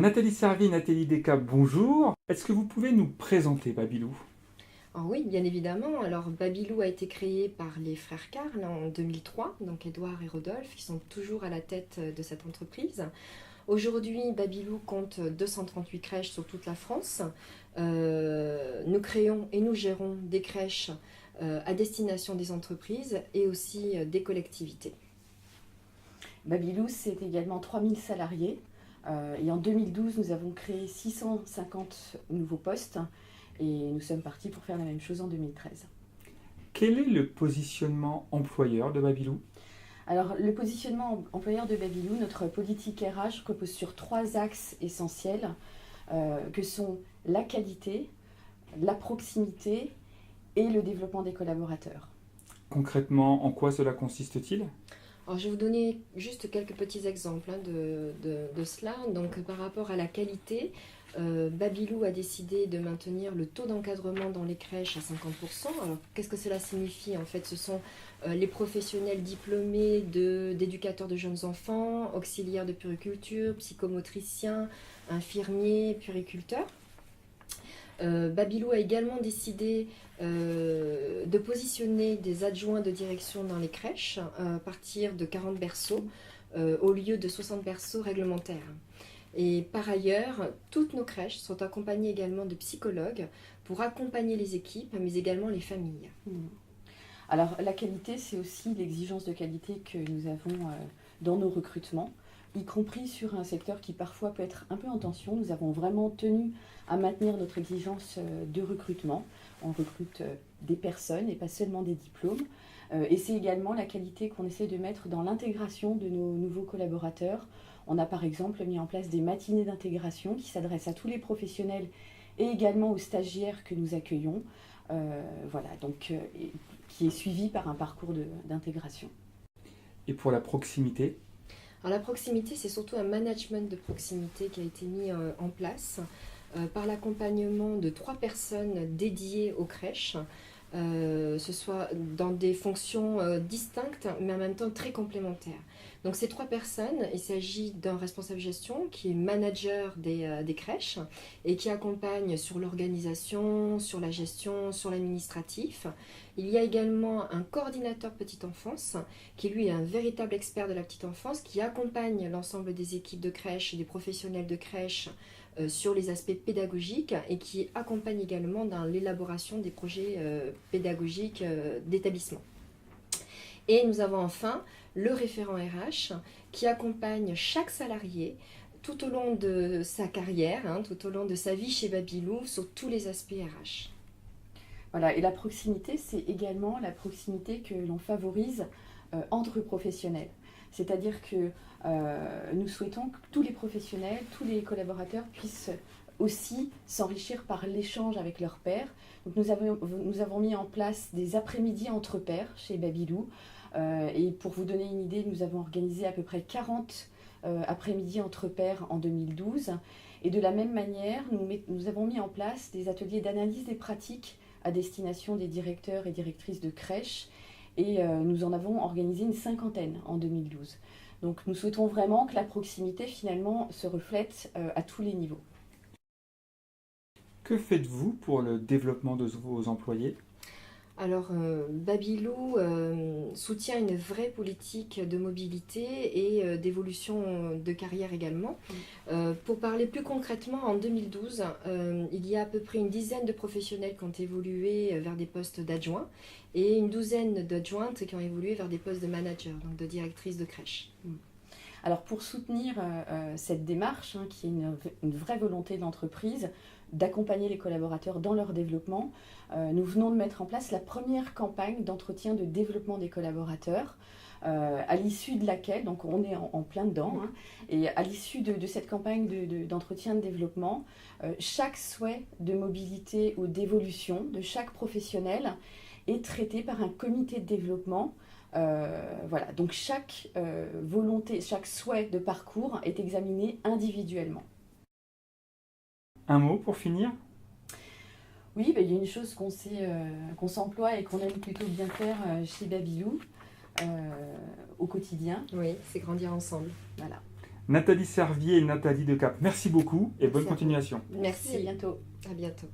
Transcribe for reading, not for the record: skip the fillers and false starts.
Nathalie Servi, Nathalie Descas, bonjour. Est-ce que vous pouvez nous présenter Babylou? Ah oui, bien évidemment. Alors, Babylou a été créé par les frères Carl en 2003, donc Édouard et Rodolphe, qui sont toujours à la tête de cette entreprise. Aujourd'hui, Babylou compte 238 crèches sur toute la France. Nous créons et nous gérons des crèches à destination des entreprises et aussi des collectivités. Babylou, c'est également 3000 salariés. Et en 2012, nous avons créé 650 nouveaux postes. Et nous sommes partis pour faire la même chose en 2013. Quel est le positionnement employeur de Babylou? Alors, le positionnement employeur de Babylou, notre politique RH repose sur 3 axes essentiels, que sont la qualité, la proximité et le développement des collaborateurs. Concrètement, en quoi cela consiste-t-il? Alors, je vais vous donner juste quelques petits exemples de cela. Donc, par rapport à la qualité, Babylou a décidé de maintenir le taux d'encadrement dans les crèches à 50%. Alors, qu'est-ce que cela signifie? En fait, ce sont les professionnels diplômés d'éducateurs de jeunes enfants, auxiliaires de puériculture, psychomotriciens, infirmiers, puériculteurs. Babylou a également décidé de positionner des adjoints de direction dans les crèches à partir de 40 berceaux au lieu de 60 berceaux réglementaires. Et par ailleurs, toutes nos crèches sont accompagnées également de psychologues pour accompagner les équipes, mais également les familles. Alors, la qualité, c'est aussi l'exigence de qualité que nous avons dans nos recrutements, y compris sur un secteur qui parfois peut être un peu en tension. Nous avons vraiment tenu à maintenir notre exigence de recrutement. On recrute des personnes et pas seulement des diplômes. Et c'est également la qualité qu'on essaie de mettre dans l'intégration de nos nouveaux collaborateurs. On a par exemple mis en place des matinées d'intégration qui s'adressent à tous les professionnels et également aux stagiaires que nous accueillons. Qui est suivi par un parcours d'intégration. Et pour la proximité? Alors, la proximité, c'est surtout un management de proximité qui a été mis en place par l'accompagnement de 3 personnes dédiées aux crèches, ce soit dans des fonctions distinctes, mais en même temps très complémentaires. Donc ces 3 personnes, il s'agit d'un responsable gestion qui est manager des crèches et qui accompagne sur l'organisation, sur la gestion, sur l'administratif. Il y a également un coordinateur petite enfance qui lui est un véritable expert de la petite enfance qui accompagne l'ensemble des équipes de crèche et des professionnels de crèche sur les aspects pédagogiques et qui accompagne également dans l'élaboration des projets pédagogiques d'établissement. Et nous avons enfin le référent RH qui accompagne chaque salarié tout au long de sa carrière, tout au long de sa vie chez Babylou sur tous les aspects RH. Voilà, et la proximité, c'est également la proximité que l'on favorise entre professionnels. C'est-à-dire que nous souhaitons que tous les professionnels, tous les collaborateurs puissent aussi s'enrichir par l'échange avec leurs pairs. Donc nous avons mis en place des après-midi entre pairs chez Babylou. Et pour vous donner une idée, nous avons organisé à peu près 40 après-midi entre pairs en 2012. Et de la même manière, nous avons mis en place des ateliers d'analyse des pratiques à destination des directeurs et directrices de crèches. Et nous en avons organisé une 50aine en 2012. Donc nous souhaitons vraiment que la proximité finalement se reflète à tous les niveaux. Que faites-vous pour le développement de vos employés? Alors, Babylou soutient une vraie politique de mobilité et d'évolution de carrière également. Pour parler plus concrètement, en 2012, il y a à peu près une dizaine de professionnels qui ont évolué vers des postes d'adjoints et une douzaine d'adjointes qui ont évolué vers des postes de manager, donc de directrice de crèche. Alors pour soutenir cette démarche, qui est une vraie volonté de l'entreprise, d'accompagner les collaborateurs dans leur développement, nous venons de mettre en place la première campagne d'entretien de développement des collaborateurs, à l'issue de laquelle, donc on est en plein dedans, et à l'issue de cette campagne d'entretien de développement, chaque souhait de mobilité ou d'évolution de chaque professionnel est traité par un comité de développement. Voilà, donc chaque volonté, chaque souhait de parcours est examiné individuellement. Un mot pour finir? Oui, il y a une chose qu'on s'emploie et qu'on aime plutôt bien faire chez Babylou au quotidien. Oui, c'est grandir ensemble. Voilà. Nathalie Servier et Nathalie Decap, merci beaucoup et bonne Merci à vous. continuation. Merci, à Merci, bientôt. à bientôt.